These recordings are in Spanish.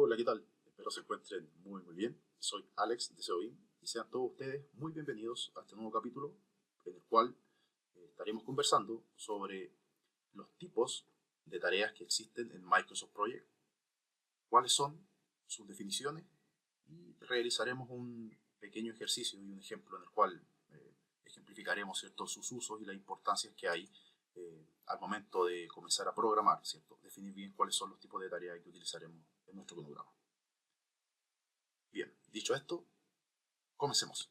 Hola, ¿qué tal? Espero se encuentren muy bien. Soy Alex de SEOIN y sean todos ustedes muy bienvenidos a este nuevo capítulo en el cual estaremos conversando sobre los tipos de tareas que existen en Microsoft Project, cuáles son sus definiciones y realizaremos un pequeño ejercicio y un ejemplo en el cual ejemplificaremos, ¿cierto?, sus usos y las importancias que hay al momento de comenzar a programar, ¿cierto? Definir bien cuáles son los tipos de tareas que utilizaremos en nuestro cronograma. Bien, dicho esto, comencemos.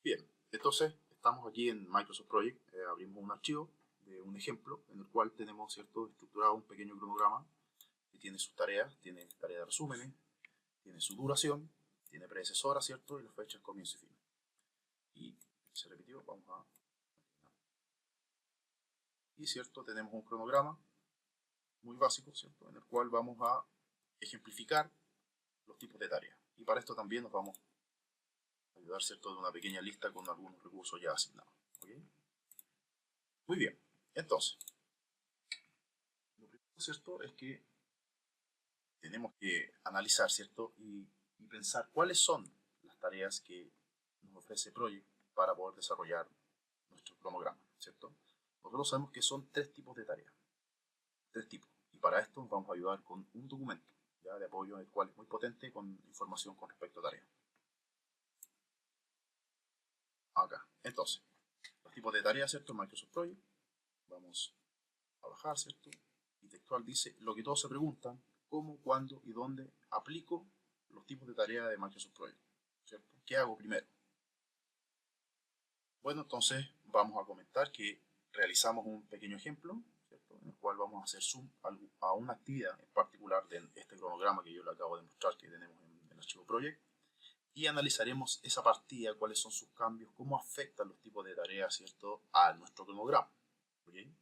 Bien, entonces estamos aquí en Microsoft Project, abrimos un archivo de un ejemplo en el cual tenemos, ¿cierto?, estructurado un pequeño cronograma que tiene sus tareas, tiene tarea de resúmenes, tiene su duración, tiene predecesora, ¿cierto?, y las fechas comienzo y fin. Y se repitió, vamos a... Y, ¿cierto?, tenemos un cronograma muy básico, ¿cierto?, en el cual vamos a ejemplificar los tipos de tareas. Y para esto también nos vamos a ayudar, ¿cierto?, de una pequeña lista con algunos recursos ya asignados. ¿Okay? Muy bien, entonces, lo primero, ¿cierto?, es que tenemos que analizar, ¿cierto?, y pensar cuáles son las tareas que nos ofrece Project para poder desarrollar nuestro cronograma, ¿cierto? Nosotros sabemos que son tres tipos de tareas, y para esto nos vamos a ayudar con un documento ¿ya? De apoyo, el cual es muy potente con información con respecto a tareas. Acá, entonces, los tipos de tareas, ¿cierto?, en Microsoft Project, vamos a bajar, ¿cierto? Y textual dice, lo que todos se preguntan, cómo, cuándo y dónde aplico los tipos de tareas de Microsoft Project, ¿cierto? ¿Qué hago primero? Bueno, entonces vamos a comentar que realizamos un pequeño ejemplo, ¿cierto?, en el cual vamos a hacer zoom a una actividad en particular de este cronograma que yo le acabo de mostrar que tenemos en el archivo Project, y analizaremos esa partida, cuáles son sus cambios, cómo afectan los tipos de tareas, ¿cierto?, a nuestro cronograma. ¿Okay?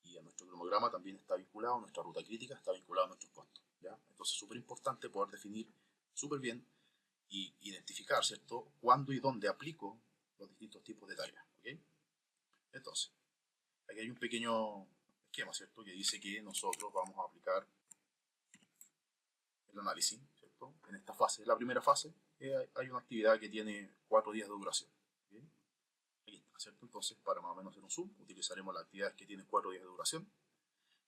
Y a nuestro cronograma también está vinculado, nuestra ruta crítica está vinculada a nuestros costos, ¿ya? Entonces es súper importante poder definir súper bien y identificar, ¿cierto?, cuándo y dónde aplico los distintos tipos de tareas, ¿ok? Entonces, aquí hay un pequeño esquema, ¿cierto?, que dice que nosotros vamos a aplicar el análisis, ¿cierto?, en esta fase. En la primera fase hay una actividad que tiene 4 días de duración, ¿okay? Aquí está, ¿cierto? Entonces, para más o menos hacer un zoom, utilizaremos las actividades que tienen 4 días de duración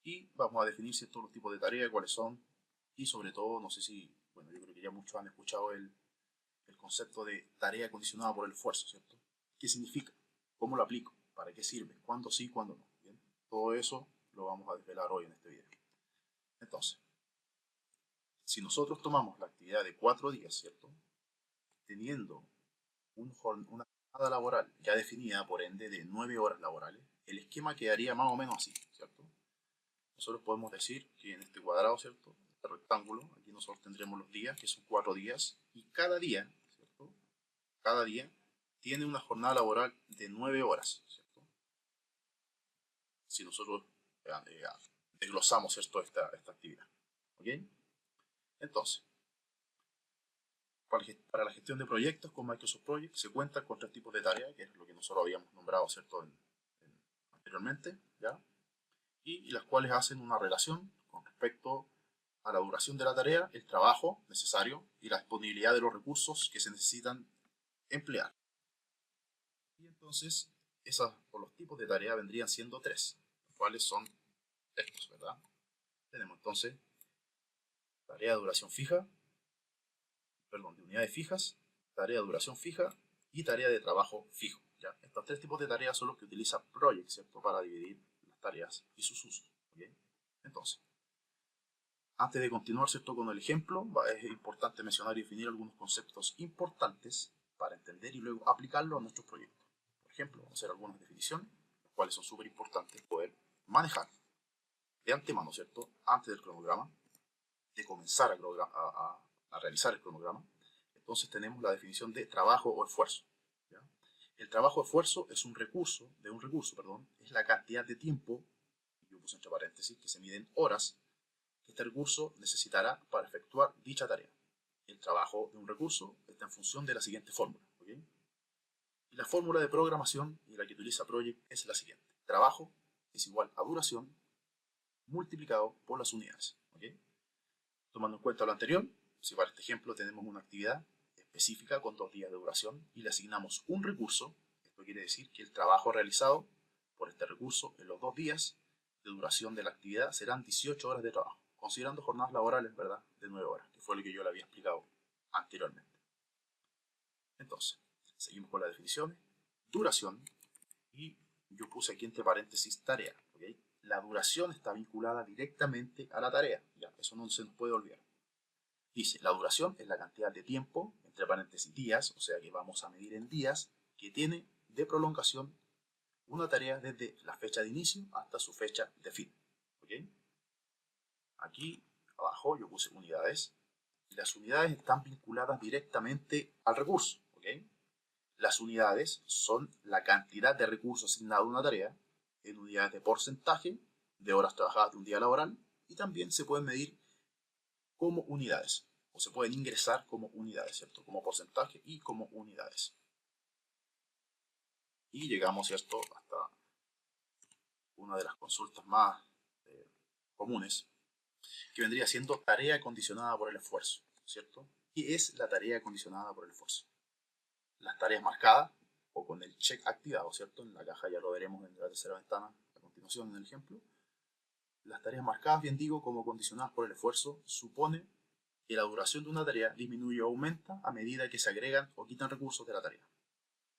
y vamos a definir ciertos los tipos de tareas, cuáles son, y sobre todo, no sé si, bueno, yo creo que ya muchos han escuchado el concepto de tarea condicionada por el esfuerzo, ¿cierto? ¿Qué significa? ¿Cómo lo aplico? ¿Para qué sirve? ¿Cuándo sí, cuándo no? ¿Bien? Todo eso lo vamos a desvelar hoy en este video. Entonces, si nosotros tomamos la actividad de 4 días, ¿cierto?, teniendo una jornada laboral ya definida, por ende, de 9 horas laborales, el esquema quedaría más o menos así, ¿cierto? Nosotros podemos decir que en este cuadrado, ¿cierto?, este rectángulo, aquí nosotros tendremos los días, que son 4 días, y cada día, ¿cierto?, cada día tiene una jornada laboral de 9 horas, ¿cierto? Si nosotros desglosamos, ¿cierto?, esta actividad, ¿ok? Entonces, para la gestión de proyectos con Microsoft Project se cuenta con 3 tipos de tareas, que es lo que nosotros habíamos nombrado, ¿cierto?, anteriormente, ¿ya? Y las cuales hacen una relación con respecto a la duración de la tarea, el trabajo necesario y la disponibilidad de los recursos que se necesitan emplear. Y entonces, los tipos de tarea vendrían siendo 3, los cuales son estos, ¿verdad? Tenemos entonces tarea de duración fija, perdón, de unidades fijas, tarea de duración fija y tarea de trabajo fijo, ¿ya? Estos 3 tipos de tareas son los que utiliza Project, ¿cierto?, para dividir las tareas y sus usos, ¿okay? Entonces, antes de continuar, ¿cierto?, con el ejemplo, es importante mencionar y definir algunos conceptos importantes para entender y luego aplicarlo a nuestros proyectos. Por ejemplo, vamos a hacer algunas definiciones, las cuales son súper importantes poder manejar de antemano, ¿cierto?, antes del cronograma, de comenzar a realizar el cronograma. Entonces tenemos la definición de trabajo o esfuerzo, ¿ya? El trabajo o esfuerzo es es la cantidad de tiempo, yo puse entre paréntesis, que se mide en horas, que este recurso necesitará para efectuar dicha tarea. El trabajo de un recurso está en función de la siguiente fórmula, ¿okay? Y la fórmula de programación y la que utiliza Project es la siguiente. Trabajo es igual a duración multiplicado por las unidades, ¿ok? Tomando en cuenta lo anterior, si para este ejemplo tenemos una actividad específica con 2 días de duración y le asignamos un recurso, esto quiere decir que el trabajo realizado por este recurso en los 2 días de duración de la actividad serán 18 horas de trabajo, considerando jornadas laborales, ¿verdad?, de 9 horas, que fue lo que yo le había explicado anteriormente. Entonces, seguimos con las definiciones. Duración, y yo puse aquí entre paréntesis tarea, ¿okay? La duración está vinculada directamente a la tarea, ¿ya? Eso no se nos puede olvidar. Dice, la duración es la cantidad de tiempo, entre paréntesis días, o sea que vamos a medir en días, que tiene de prolongación una tarea desde la fecha de inicio hasta su fecha de fin. ¿Okay? Aquí abajo yo puse unidades, y las unidades están vinculadas directamente al recurso. ¿Okay? Las unidades son la cantidad de recursos asignados a una tarea en unidades de porcentaje de horas trabajadas de un día laboral, y también se pueden medir como unidades, o se pueden ingresar como unidades, ¿cierto? Como porcentaje y como unidades. Y llegamos, ¿cierto?, hasta una de las consultas más comunes, que vendría siendo tarea condicionada por el esfuerzo, ¿cierto? ¿Qué es la tarea condicionada por el esfuerzo? Las tareas marcadas, o con el check activado, ¿cierto? En la caja ya lo veremos en la tercera ventana, a continuación en el ejemplo. Las tareas marcadas, bien digo, como condicionadas por el esfuerzo, supone que la duración de una tarea disminuye o aumenta a medida que se agregan o quitan recursos de la tarea.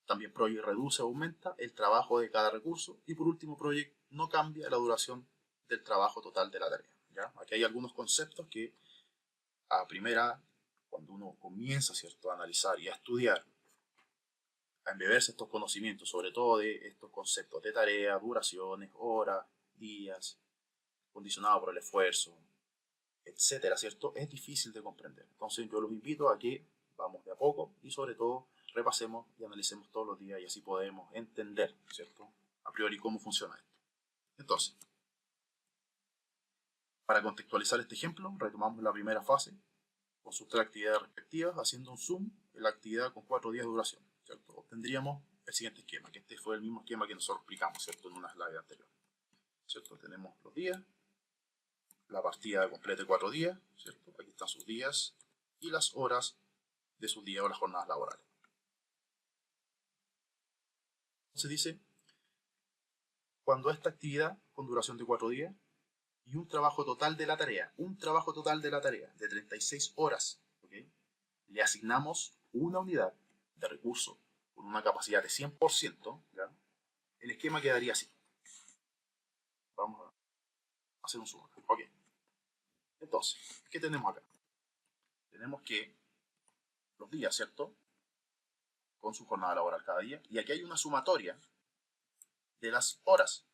También Project reduce o aumenta el trabajo de cada recurso, y por último Project no cambia la duración del trabajo total de la tarea. ¿Ya? Aquí hay algunos conceptos que a primera, cuando uno comienza, ¿cierto?, a analizar y a estudiar, a embeberse estos conocimientos, sobre todo de estos conceptos de tarea, duraciones, horas, días, condicionado por el esfuerzo, etcétera, ¿cierto?, es difícil de comprender. Entonces yo los invito a que vamos de a poco y sobre todo repasemos y analicemos todos los días, y así podemos entender, ¿cierto?, a priori cómo funciona esto. Entonces, para contextualizar este ejemplo, retomamos la primera fase con sus 3 actividades respectivas, haciendo un zoom en la actividad con 4 días de duración, ¿cierto? Obtendríamos el siguiente esquema, que este fue el mismo esquema que nosotros explicamos, ¿cierto?, en una slide anterior, ¿cierto? Tenemos los días, la partida completa de 4 días, ¿cierto? Aquí están sus días y las horas de sus días o las jornadas laborales. Se dice, cuando esta actividad con duración de 4 días y un trabajo total de la tarea, de 36 horas, ¿okay?, le asignamos una unidad de recurso con una capacidad de 100%, ¿ya?, el esquema quedaría así. Vamos a hacer un zoom. Ok. Entonces, ¿qué tenemos acá? Tenemos que los días, ¿cierto?, con su jornada laboral cada día, y aquí hay una sumatoria de las horas.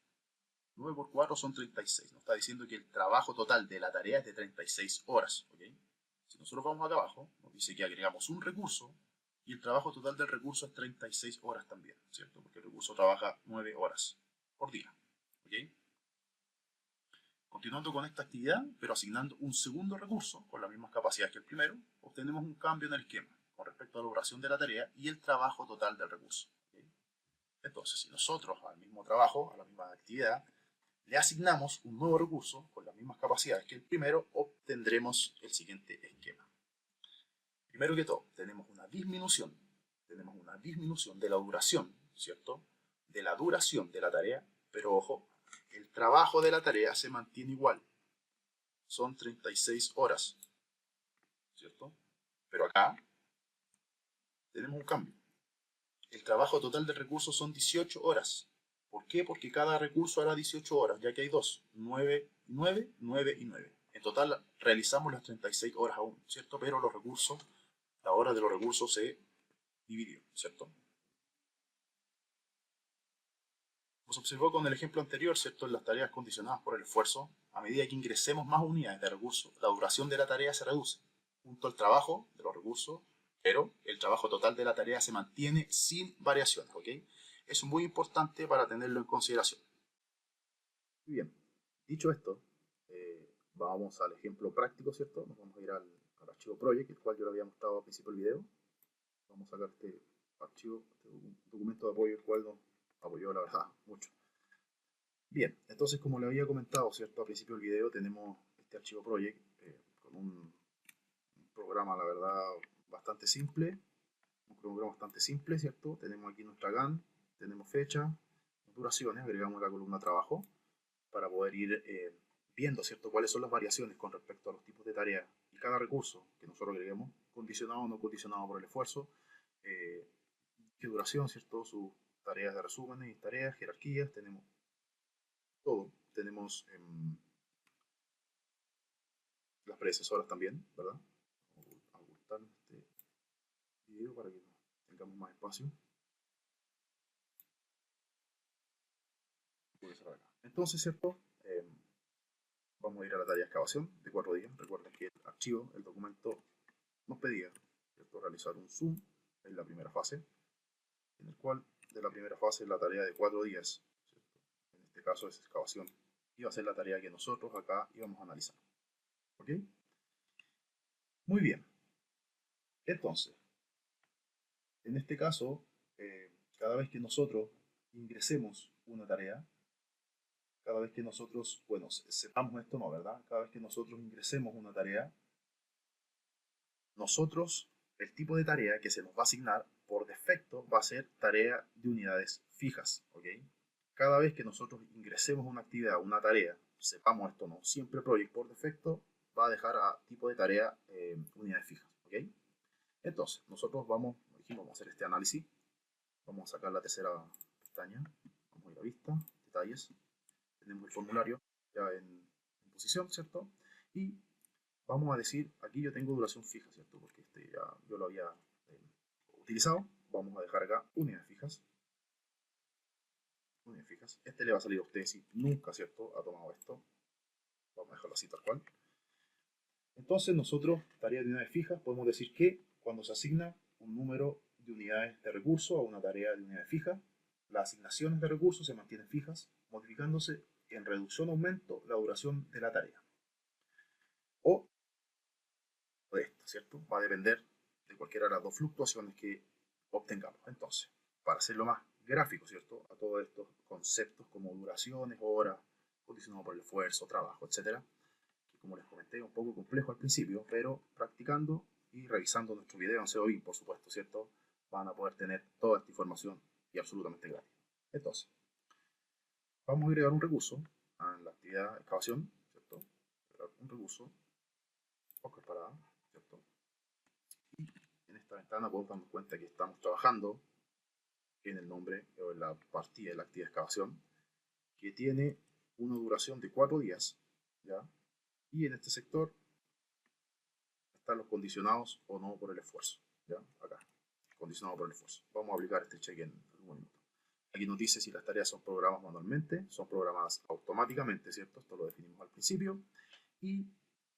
9 por 4 son 36. Nos está diciendo que el trabajo total de la tarea es de 36 horas. ¿Okay? Si nosotros vamos acá abajo, nos dice que agregamos un recurso y el trabajo total del recurso es 36 horas también, ¿cierto? Porque el recurso trabaja 9 horas por día. ¿Okay? Continuando con esta actividad, pero asignando un segundo recurso con las mismas capacidades que el primero, obtenemos un cambio en el esquema con respecto a la duración de la tarea y el trabajo total del recurso. ¿Okay? Entonces, si nosotros al mismo trabajo, a la misma actividad, le asignamos un nuevo recurso con las mismas capacidades que el primero, obtendremos el siguiente esquema. Primero que todo, tenemos una disminución de la duración, ¿cierto?, de la duración de la tarea, pero ojo, el trabajo de la tarea se mantiene igual, son 36 horas, ¿cierto? Pero acá tenemos un cambio. El trabajo total del recurso son 18 horas. ¿Por qué? Porque cada recurso hará 18 horas, ya que hay dos, 9, 9, 9 y 9. En total realizamos las 36 horas aún, ¿cierto? Pero los recursos, la hora de los recursos se dividió, ¿cierto? Como se observó con el ejemplo anterior, ¿cierto?, en las tareas condicionadas por el esfuerzo, a medida que ingresemos más unidades de recursos, la duración de la tarea se reduce, junto al trabajo de los recursos, pero el trabajo total de la tarea se mantiene sin variaciones, ¿ok? Es muy importante para tenerlo en consideración. Muy bien, dicho esto, vamos al ejemplo práctico, ¿cierto? Nos vamos a ir al archivo project, el cual yo lo había mostrado al principio del video. Vamos a sacar este archivo, este documento de apoyo, el cual nos apoyó, la verdad, mucho. Bien, entonces como le había comentado, ¿cierto?, al principio del video, tenemos este archivo project con un programa, la verdad, bastante simple. Un cronograma bastante simple, ¿cierto? Tenemos aquí nuestra GAN, tenemos fecha, duraciones, agregamos la columna trabajo para poder ir viendo, ¿cierto? Cuáles son las variaciones con respecto a los tipos de tareas y cada recurso que nosotros agreguemos, condicionado o no condicionado por el esfuerzo, qué duración, ¿cierto? Sus tareas de resúmenes y tareas, jerarquías, tenemos todo. Tenemos las predecesoras también, ¿verdad? Vamos a ocultar este video para que tengamos más espacio. Entonces, ¿cierto? Vamos a ir a la tarea de excavación de 4 días. Recuerden que el archivo, el documento, nos pedía, ¿cierto?, realizar un zoom en la primera fase, en el cual de la primera fase la tarea de 4 días, ¿cierto?, en este caso es excavación, iba a ser la tarea que nosotros acá íbamos a analizar. ¿Ok? Muy bien. Entonces, en este caso, cada vez que nosotros ingresemos una tarea, cada vez que nosotros, bueno, sepamos esto, no, ¿verdad? Cada vez que nosotros ingresemos una tarea, nosotros, el tipo de tarea que se nos va a asignar por defecto va a ser tarea de unidades fijas, ¿ok? Cada vez que nosotros ingresemos una actividad, una tarea, sepamos esto, no, siempre Project por defecto va a dejar a tipo de tarea unidades fijas, ¿ok? Entonces, nosotros vamos, dijimos, vamos a hacer este análisis, vamos a sacar la tercera pestaña, vamos a ir a vista, detalles, tenemos el formulario ya en posición, ¿cierto? Y vamos a decir, aquí yo tengo duración fija, ¿cierto? Porque este ya yo lo había utilizado. Vamos a dejar acá unidades fijas. Unidades fijas. Este le va a salir a usted si nunca, ¿cierto?, ha tomado esto. Vamos a dejarlo así tal cual. Entonces nosotros, tarea de unidades fijas, podemos decir que cuando se asigna un número de unidades de recurso a una tarea de unidades fijas, las asignaciones de recursos se mantienen fijas, modificándose en reducción o aumento la duración de la tarea. O de esta, ¿cierto? Va a depender de cualquiera de las dos fluctuaciones que obtengamos. Entonces, para hacerlo más gráfico, ¿cierto?, a todos estos conceptos como duraciones, horas, condicionado por el esfuerzo, trabajo, etcétera, que como les comenté, es un poco complejo al principio, pero practicando y revisando nuestro video en SEOBIM, por supuesto, ¿cierto?, van a poder tener toda esta información y absolutamente gratis. Entonces, vamos a agregar un recurso a la actividad de excavación, ¿cierto? Un recurso, Oscar Parada, ¿cierto? Y en esta ventana podemos darnos cuenta que estamos trabajando en el nombre o en la partida de la actividad de excavación, que tiene una duración de 4 días, ¿ya? Y en este sector están los condicionados o no por el esfuerzo, ¿ya? Acá, condicionado por el esfuerzo. Vamos a aplicar este check en algún minuto. Aquí nos dice si las tareas son programadas manualmente, son programadas automáticamente, ¿cierto? Esto lo definimos al principio. Y,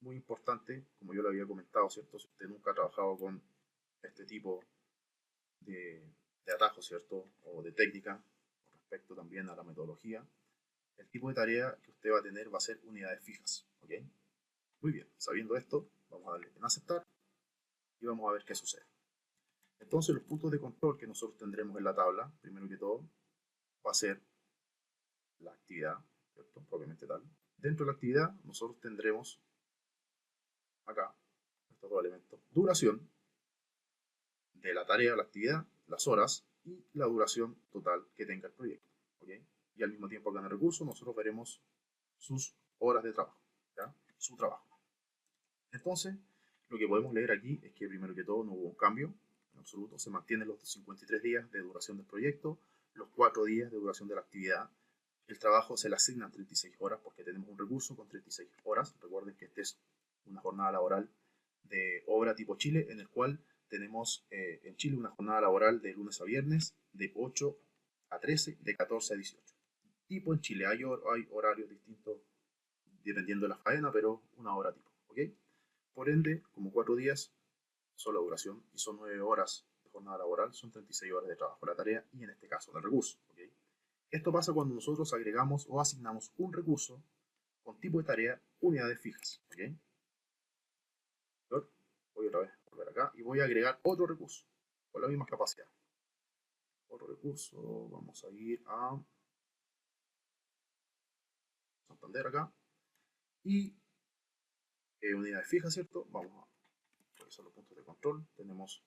muy importante, como yo lo había comentado, ¿cierto? Si usted nunca ha trabajado con este tipo de atajos, ¿cierto?, o de técnica, con respecto también a la metodología, el tipo de tarea que usted va a tener va a ser unidades fijas, ¿ok? Muy bien, sabiendo esto, vamos a darle en aceptar y vamos a ver qué sucede. Entonces, los puntos de control que nosotros tendremos en la tabla, primero que todo, va a ser la actividad, ¿cierto?, propiamente tal. Dentro de la actividad, nosotros tendremos acá, estos dos elementos, duración de la tarea, la actividad, las horas y la duración total que tenga el proyecto, ¿ok? Y al mismo tiempo acá en el recurso nosotros veremos sus horas de trabajo, ¿ya? Su trabajo. Entonces, lo que podemos leer aquí es que primero que todo no hubo un cambio en absoluto, se mantienen los 53 días de duración del proyecto, los 4 días de duración de la actividad, el trabajo se le asignan 36 horas porque tenemos un recurso con 36 horas, recuerden que esta es una jornada laboral de obra tipo Chile, en el cual tenemos en Chile una jornada laboral de lunes a viernes de 8 a 13, de 14 a 18. Tipo en Chile hay horarios distintos dependiendo de la faena, pero una hora tipo, ¿ok? Por ende, como 4 días son la duración y son 9 horas de jornada laboral, son 36 horas de trabajo la tarea y en este caso del recurso, ¿ok? Esto pasa cuando nosotros agregamos o asignamos un recurso con tipo de tarea unidades fijas, ¿ok? Voy otra vez a volver acá y voy a agregar otro recurso con la misma capacidad. Otro recurso, vamos a ir a Santander acá y unidades fijas, ¿cierto? Vamos a revisar los puntos de control. Tenemos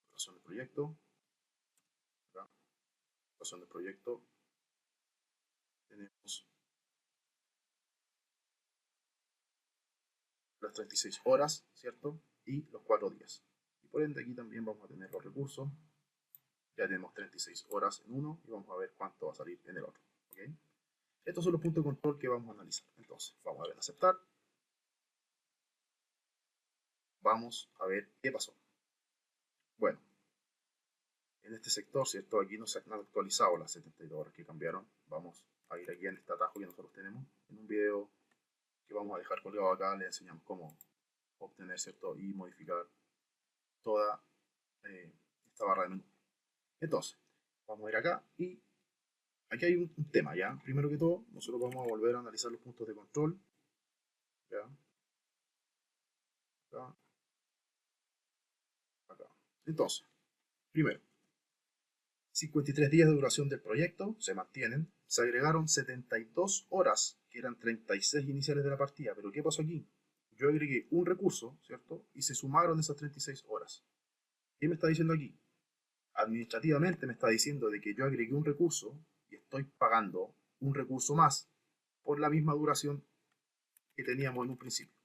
duración de proyecto. Acá, duración de proyecto. Tenemos las 36 horas, ¿cierto? Y los 4 días. Y por ende aquí también vamos a tener los recursos. Ya tenemos 36 horas en uno y vamos a ver cuánto va a salir en el otro. ¿Okay? Estos son los puntos de control que vamos a analizar. Entonces, vamos a ver en aceptar. Vamos a ver qué pasó. Bueno, en este sector, ¿cierto? Aquí no se han actualizado las 72 horas que cambiaron. Vamos a ir aquí en este atajo que nosotros tenemos. En un video que vamos a dejar colgado acá, le enseñamos cómo obtener, ¿cierto? Y modificar toda esta barra de menú. Entonces, vamos a ir acá y aquí hay un tema, ¿ya? Primero que todo, nosotros vamos a volver a analizar los puntos de control. ¿Ya? Acá. Acá. Entonces, primero, 53 días de duración del proyecto se mantienen. Se agregaron 72 horas, que eran 36 iniciales de la partida. Pero ¿qué pasó aquí? Yo agregué un recurso, ¿cierto? Y se sumaron esas 36 horas. ¿Qué me está diciendo aquí? Administrativamente me está diciendo de que yo agregué un recurso y estoy pagando un recurso más por la misma duración que teníamos en un principio.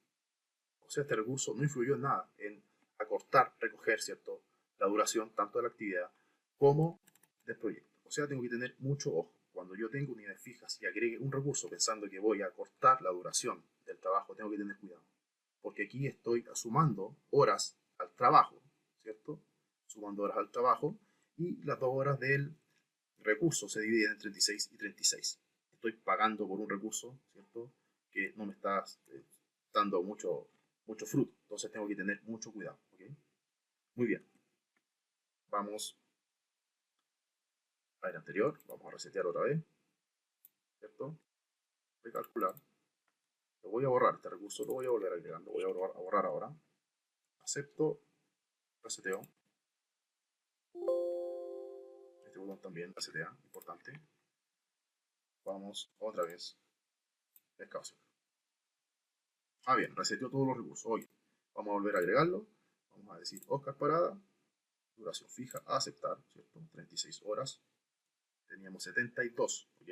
O sea, este recurso no influyó en nada, en acortar, recoger, ¿cierto? La duración tanto de la actividad como del proyecto. O sea, tengo que tener mucho ojo. Cuando yo tengo unidades fijas y agregue un recurso pensando que voy a acortar la duración del trabajo, tengo que tener cuidado. Porque aquí estoy sumando horas al trabajo, ¿cierto? Sumando horas al trabajo y las 2 horas del recurso se dividen en 36 y 36. Estoy pagando por un recurso, ¿cierto? Que no me está dando mucho fruto. Entonces tengo que tener mucho cuidado. ¿Okay? Muy bien. Vamos a ir anterior. Vamos a resetear otra vez. ¿Cierto? Recalcular. Lo voy a borrar este recurso. Lo voy a volver agregando. Lo voy a borrar ahora. Acepto. Reseteo. Este botón también resetea. Importante. Vamos otra vez. Excavación. Ah, bien. Reseteó todos los recursos. Oye. Vamos a volver a agregarlo. Vamos a decir Oscar Parada. Duración fija, aceptar, ¿cierto? 36 horas. Teníamos 72, ¿ok?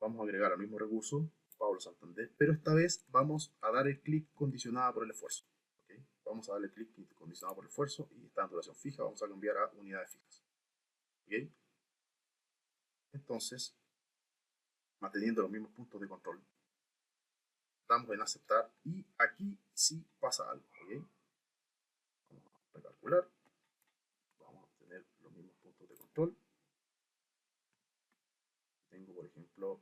Vamos a agregar al mismo recurso, Pablo Santander, pero esta vez vamos a dar el clic condicionada por el esfuerzo, ¿ok? Vamos a darle clic condicionado por el esfuerzo y está en duración fija, vamos a cambiar a unidades fijas, ¿ok? Entonces, manteniendo los mismos puntos de control, damos en aceptar y aquí sí pasa algo, ¿ok? Vamos a recalcular. Vamos a obtener los mismos puntos de control. Tengo, por ejemplo,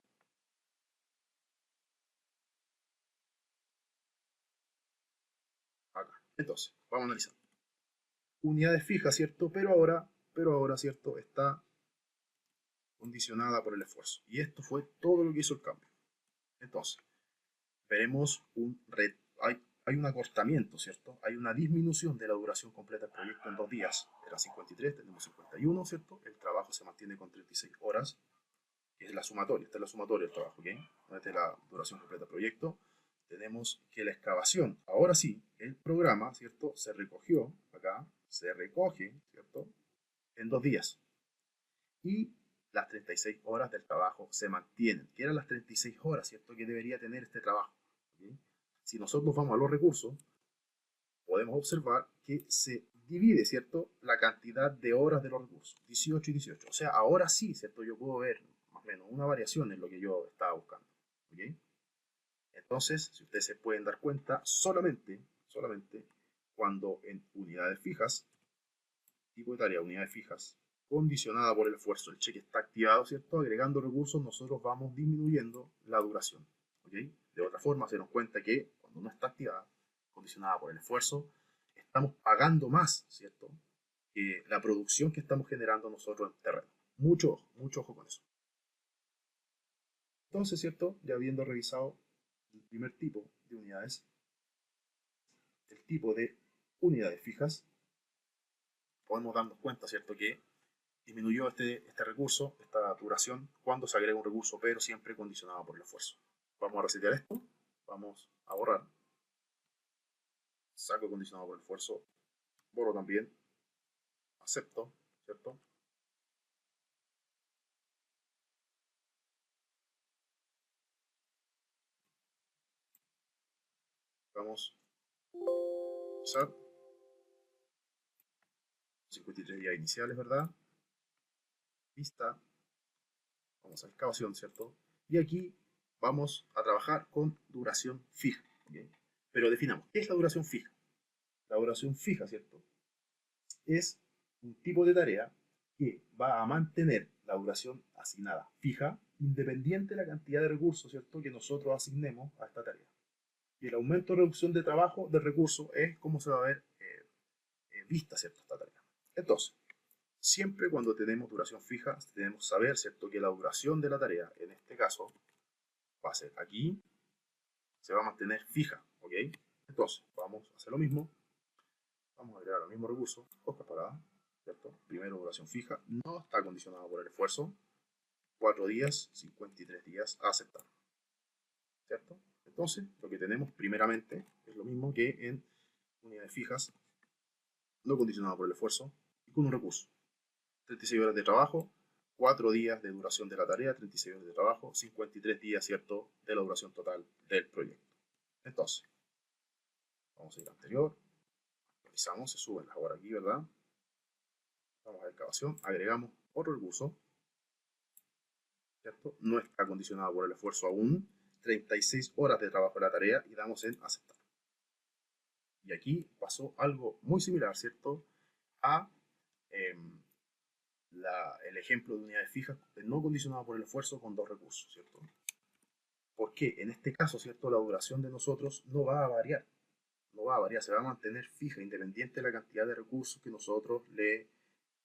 acá. Entonces, vamos a analizar. Unidades fijas, ¿cierto? Pero ahora, ¿cierto? Está condicionada por el esfuerzo. Y esto fue todo lo que hizo el cambio. Entonces, veremos hay un acortamiento, ¿cierto? Hay una disminución de la duración completa del proyecto en 2 días. Era 53, tenemos 51, ¿cierto? El trabajo se mantiene con 36 horas, que es la sumatoria. Esta es la sumatoria del trabajo, ¿ok? Esta es la duración completa del proyecto. Tenemos que la excavación, ahora sí, el programa, ¿cierto? Se recogió, acá, se recoge, ¿cierto? En 2 días. Y las 36 horas del trabajo se mantienen, que eran las 36 horas, ¿cierto? Que debería tener este trabajo. ¿Okay? Si nosotros vamos a los recursos, podemos observar que se divide, ¿cierto? La cantidad de horas de los recursos, 18 y 18. O sea, ahora sí, ¿cierto? Yo puedo ver más o menos una variación en lo que yo estaba buscando. ¿Okay? Entonces, si ustedes se pueden dar cuenta, solamente cuando en unidades fijas, tipo de tarea, unidades fijas, condicionada por el esfuerzo, el cheque está activado, ¿cierto? Agregando recursos, nosotros vamos disminuyendo la duración, ¿ok? De otra forma, se nos cuenta que cuando no está activada, condicionada por el esfuerzo, estamos pagando más, ¿cierto? Que la producción que estamos generando nosotros en terreno. Mucho ojo con eso. Entonces, ¿cierto? Ya habiendo revisado el primer tipo de unidades, el tipo de unidades fijas, podemos darnos cuenta, ¿cierto? Que disminuyó este recurso, esta duración, cuando se agrega un recurso, pero siempre condicionado por el esfuerzo. Vamos a resetear esto. vamos a borrar, saco condicionado por el esfuerzo, borro también, acepto, ¿cierto? Vamos a usar 53 días iniciales, ¿verdad? Vista, vamos a excavación, ¿cierto? Y aquí vamos a trabajar con duración fija, ¿okay? Pero definamos, ¿qué es la duración fija? La duración fija, ¿cierto? Es un tipo de tarea que va a mantener la duración asignada fija, independiente de la cantidad de recursos, ¿cierto?, que nosotros asignemos a esta tarea. Y el aumento o reducción de trabajo, de recursos, es como se va a ver vista, ¿cierto?, esta tarea. Entonces, siempre cuando tenemos duración fija, tenemos que saber, ¿cierto?, que la duración de la tarea, en este caso, va a ser aquí, se va a mantener fija, ¿ok? Entonces, vamos a hacer lo mismo, vamos a agregar el mismo recurso, hojas paradas, ¿cierto? Primero duración fija, no está condicionado por el esfuerzo, 4 días, 53 días, a aceptar, ¿cierto? Entonces, lo que tenemos primeramente es lo mismo que en unidades fijas, no condicionado por el esfuerzo, y con un recurso. 36 horas de trabajo, 4 días de duración de la tarea, 36 horas de trabajo, 53 días, ¿cierto?, de la duración total del proyecto. Entonces, vamos a ir a anterior, revisamos, se suben las horas aquí, ¿verdad? Vamos a excavación, agregamos otro recurso, ¿cierto? No está condicionado por el esfuerzo aún, 36 horas de trabajo de la tarea y damos en aceptar. Y aquí pasó algo muy similar, ¿cierto?, a el ejemplo de unidades fijas no condicionado por el esfuerzo con 2 recursos, ¿cierto? Porque en este caso, ¿cierto?, la duración de nosotros no va a variar, no va a variar, se va a mantener fija, independiente de la cantidad de recursos que nosotros le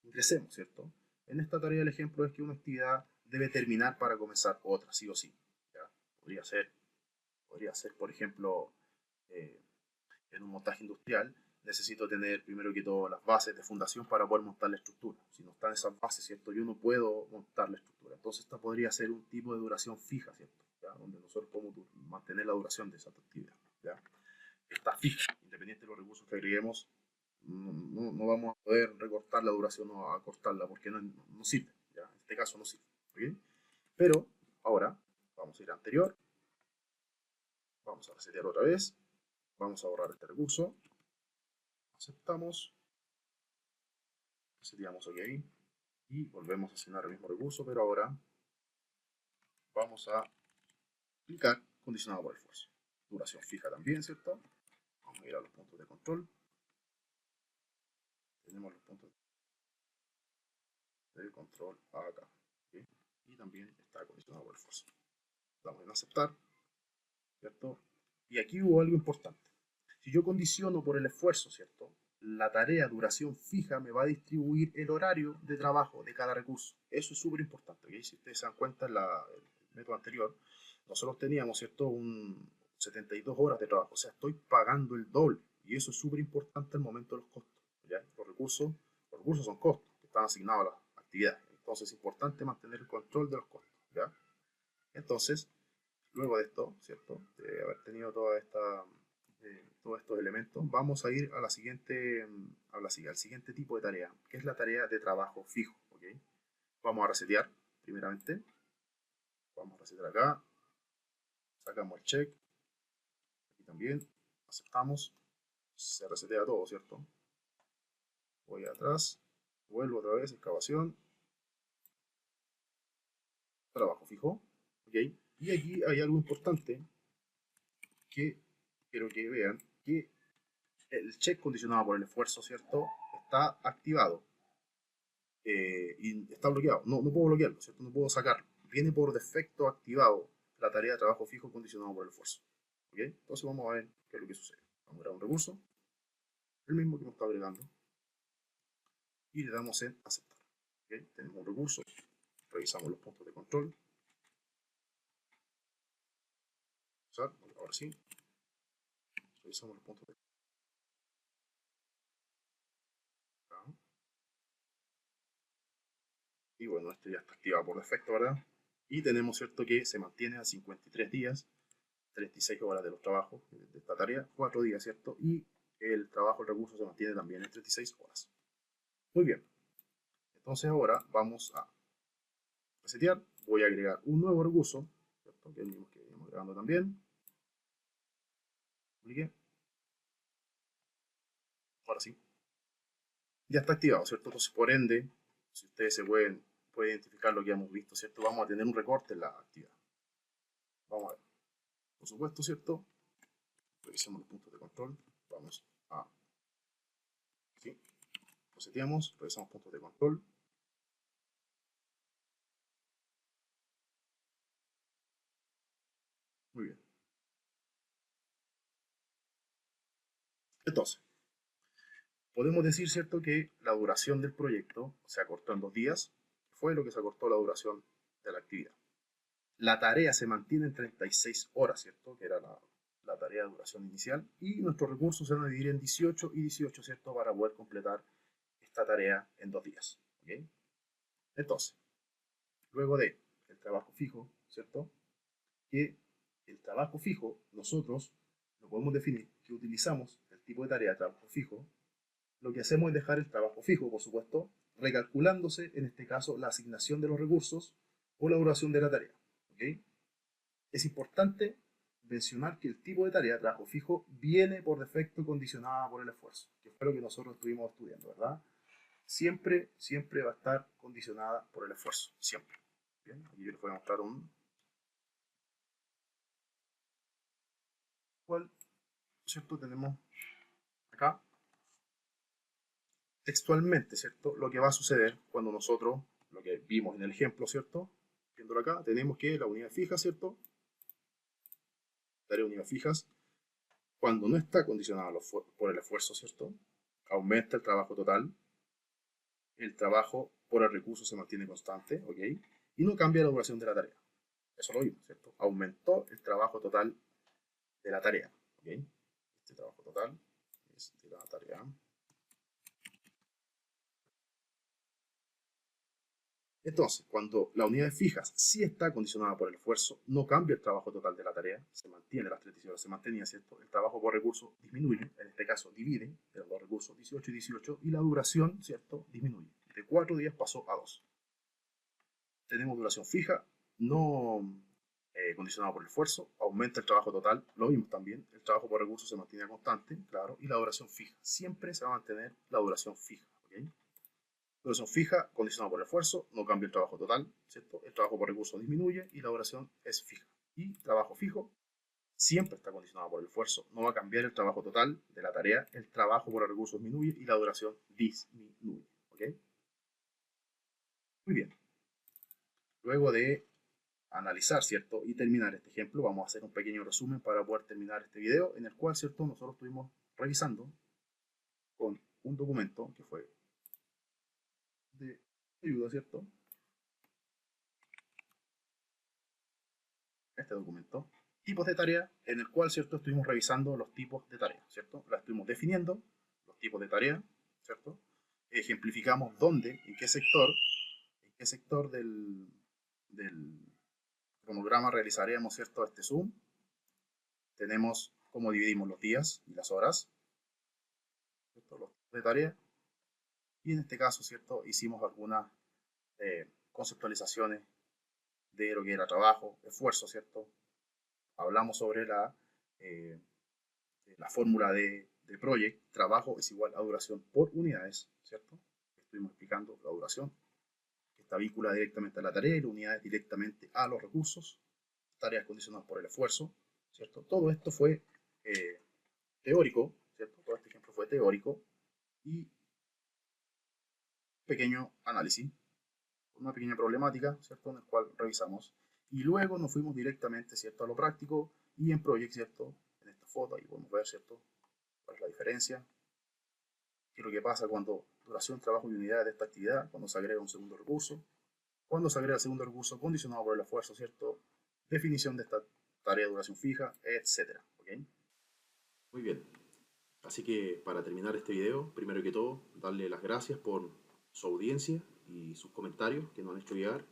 ingresemos, ¿cierto? En esta tarea el ejemplo es que una actividad debe terminar para comenzar otra, sí o sí. ¿Ya? Podría ser, por ejemplo, eh, en un montaje industrial, necesito tener primero que todo las bases de fundación para poder montar la estructura. Si no están esas bases, ¿cierto?, yo no puedo montar la estructura. Entonces esta podría ser un tipo de duración fija, ¿cierto?, ¿ya?, donde nosotros podemos mantener la duración de esa actividad, ¿ya? Está fija, independiente de los recursos que agreguemos, no vamos a poder recortar la duración o acortarla porque no sirve, ¿ya? En este caso no sirve, ¿okay? Pero ahora vamos a ir a anterior, vamos a resetear otra vez, vamos a borrar este recurso, aceptamos, reseteamos OK y volvemos a asignar el mismo recurso, pero ahora vamos a clicar condicionado por esfuerzo. Duración fija también, ¿cierto? Vamos a ir a los puntos de control. Tenemos los puntos de control acá, ¿okay? Y también está condicionado por esfuerzo. Damos en aceptar, ¿cierto? Y aquí hubo algo importante. Si yo condiciono por el esfuerzo, ¿cierto?, la tarea duración fija me va a distribuir el horario de trabajo de cada recurso. Eso es súper importante, ¿okay? Si ustedes se dan cuenta en el método anterior, nosotros teníamos, ¿cierto?, un 72 horas de trabajo, o sea, estoy pagando el doble, y eso es súper importante al momento de los costos, ¿ya? Los recursos son costos que están asignados a las actividades, entonces es importante mantener el control de los costos, ¿ya? Entonces, luego de esto, ¿cierto?, de haber tenido todos estos elementos, vamos a ir a la siguiente, al siguiente tipo de tarea, que es la tarea de trabajo fijo, ¿okay? Vamos a resetear, primeramente, vamos a resetear acá, sacamos el check, aquí también, aceptamos, se resetea todo, ¿cierto? Voy atrás, vuelvo otra vez, excavación, trabajo fijo, ¿ok? Y aquí hay algo importante que quiero que vean, que el check condicionado por el esfuerzo, ¿cierto?, está activado y está bloqueado. No puedo bloquearlo, ¿cierto? No puedo sacarlo. Viene por defecto activado la tarea de trabajo fijo condicionado por el esfuerzo, ¿ok? Entonces vamos a ver qué es lo que sucede. Vamos a agregar un recurso, el mismo que nos está agregando, y le damos en aceptar, ¿ok? Tenemos un recurso, revisamos los puntos de control, ahora sí, revisamos los puntos de control. Y bueno, esto ya está activado por defecto, ¿verdad? Y tenemos, ¿cierto?, que se mantiene a 53 días 36 horas de los trabajos de esta tarea, 4 días, ¿cierto? Y el trabajo, el recurso se mantiene también en 36 horas. Muy bien. Entonces ahora vamos a resetear. Voy a agregar un nuevo recurso, ¿cierto? Que es el mismo que veníamos agregando también. Apliqué. Ahora sí. Ya está activado, ¿cierto? Entonces, por ende, si ustedes se pueden identificar lo que hemos visto, ¿cierto? Vamos a tener un recorte en la actividad. Vamos a ver. Por supuesto, ¿cierto? Revisemos los puntos de control. Vamos a... ¿sí? Reseteamos, revisamos puntos de control. Muy bien. Entonces, podemos decir, ¿cierto?, que la duración del proyecto se acortó en 2 días. Fue lo que se acortó la duración de la actividad. La tarea se mantiene en 36 horas, ¿cierto?, que era la tarea de duración inicial. Y nuestros recursos se van a dividir en 18 y 18, ¿cierto?, para poder completar esta tarea en 2 días. ¿Okay? Entonces, luego de el trabajo fijo, ¿cierto?, que el trabajo fijo nosotros lo podemos definir que utilizamos el tipo de tarea de trabajo fijo. Lo que hacemos es dejar el trabajo fijo, por supuesto, recalculándose, en este caso, la asignación de los recursos o la duración de la tarea. ¿Okay? Es importante mencionar que el tipo de tarea de trabajo fijo viene por defecto condicionada por el esfuerzo, que fue lo que nosotros estuvimos estudiando, ¿verdad? Siempre va a estar condicionada por el esfuerzo, siempre. Bien, aquí yo les voy a mostrar un... ¿Cuál? ¿Cierto? Tenemos acá textualmente, ¿cierto? Lo que va a suceder cuando nosotros, lo que vimos en el ejemplo, ¿cierto? Viéndolo acá, tenemos que la unidad fija, ¿cierto? Tarea unidad fijas, cuando no está condicionada por el esfuerzo, ¿cierto? Aumenta el trabajo total, el trabajo por el recurso se mantiene constante, ¿ok? Y no cambia la duración de la tarea. Eso lo vimos, ¿cierto? Aumentó el trabajo total de la tarea, ¿ok? Este trabajo total es de la tarea. Entonces, cuando la unidad fijas sí está condicionada por el esfuerzo, no cambia el trabajo total de la tarea, se mantiene las 36 horas, se mantenía, ¿cierto? El trabajo por recurso disminuye, en este caso divide los dos recursos 18 y 18, y la duración, ¿cierto? Disminuye. De 4 días pasó a 2. Tenemos duración fija, no condicionada por el esfuerzo, aumenta el trabajo total, lo vimos también, el trabajo por recurso se mantiene constante, claro, y la duración fija. Siempre se va a mantener la duración fija, ¿ok? Duración fija, condicionada por el esfuerzo, no cambia el trabajo total, ¿cierto? El trabajo por recurso disminuye y la duración es fija. Y trabajo fijo siempre está condicionado por el esfuerzo, no va a cambiar el trabajo total de la tarea, el trabajo por el recurso disminuye y la duración disminuye, ¿ok? Muy bien. Luego de analizar, ¿cierto? Y terminar este ejemplo, vamos a hacer un pequeño resumen para poder terminar este video, en el cual, ¿cierto? Nosotros estuvimos revisando con un documento que fue de ayuda, ¿cierto? Este documento, tipos de tarea, en el cual, ¿cierto?, estuvimos revisando los tipos de tarea, ¿cierto? La estuvimos definiendo, los tipos de tarea, ¿cierto? Ejemplificamos dónde, en qué sector del cronograma realizaremos, ¿cierto?, este zoom. Tenemos cómo dividimos los días y las horas, ¿cierto?, los tipos de tarea. Y en este caso, ¿cierto?, hicimos algunas conceptualizaciones de lo que era trabajo, esfuerzo, ¿cierto? Hablamos sobre la fórmula de project, trabajo es igual a duración por unidades, ¿cierto? Estuvimos explicando la duración, que está vinculada directamente a la tarea y la unidad directamente a los recursos, tareas condicionadas por el esfuerzo, ¿cierto? Todo esto fue teórico, ¿cierto? Todo este ejemplo fue teórico y pequeño análisis, una pequeña problemática, ¿cierto?, en el cual revisamos. Y luego nos fuimos directamente, ¿cierto?, a lo práctico y en Project, ¿cierto?, en esta foto, ahí podemos ver, ¿cierto?, cuál es la diferencia, qué es lo que pasa cuando duración, trabajo y unidades de esta actividad, cuando se agrega un segundo recurso, cuando se agrega el segundo recurso condicionado por el esfuerzo, ¿cierto?, definición de esta tarea de duración fija, etcétera. ¿Okay? Muy bien. Así que para terminar este video, primero que todo, darle las gracias por su audiencia y sus comentarios que nos han hecho llegar.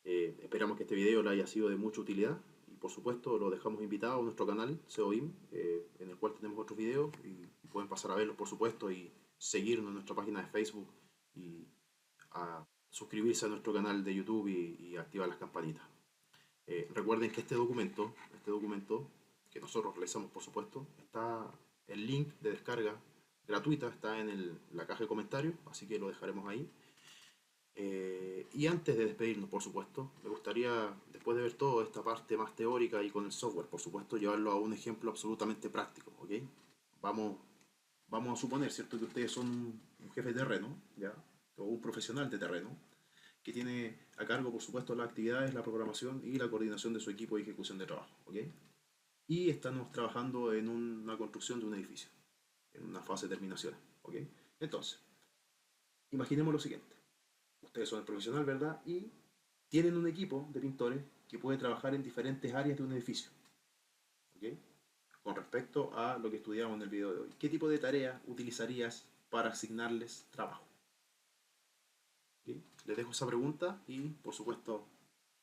Esperamos que este video le haya sido de mucha utilidad y por supuesto lo dejamos invitado a nuestro canal SEOIM, en el cual tenemos otros videos y pueden pasar a verlos por supuesto y seguirnos en nuestra página de Facebook y a suscribirse a nuestro canal de YouTube y activar las campanitas. Recuerden que este documento que nosotros realizamos por supuesto, está el link de descarga gratuita, está en la caja de comentarios, así que lo dejaremos ahí. Y antes de despedirnos, por supuesto, me gustaría, después de ver toda esta parte más teórica y con el software, por supuesto, llevarlo a un ejemplo absolutamente práctico, ¿ok? Vamos, vamos a suponer, ¿cierto?, que ustedes son un jefe de terreno, ¿ya? O un profesional de terreno, que tiene a cargo, por supuesto, las actividades, la programación y la coordinación de su equipo de ejecución de trabajo, ¿ok? Y estamos trabajando en una construcción de un edificio, en una fase de terminación, ¿ok? Entonces, imaginemos lo siguiente. Ustedes son el profesional, ¿verdad? Y tienen un equipo de pintores que puede trabajar en diferentes áreas de un edificio. ¿Ok? Con respecto a lo que estudiamos en el video de hoy. ¿Qué tipo de tarea utilizarías para asignarles trabajo? ¿Ok? Les dejo esa pregunta y, por supuesto,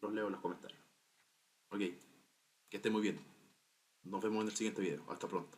los leo en los comentarios. Ok, que estén muy bien. Nos vemos en el siguiente video. Hasta pronto.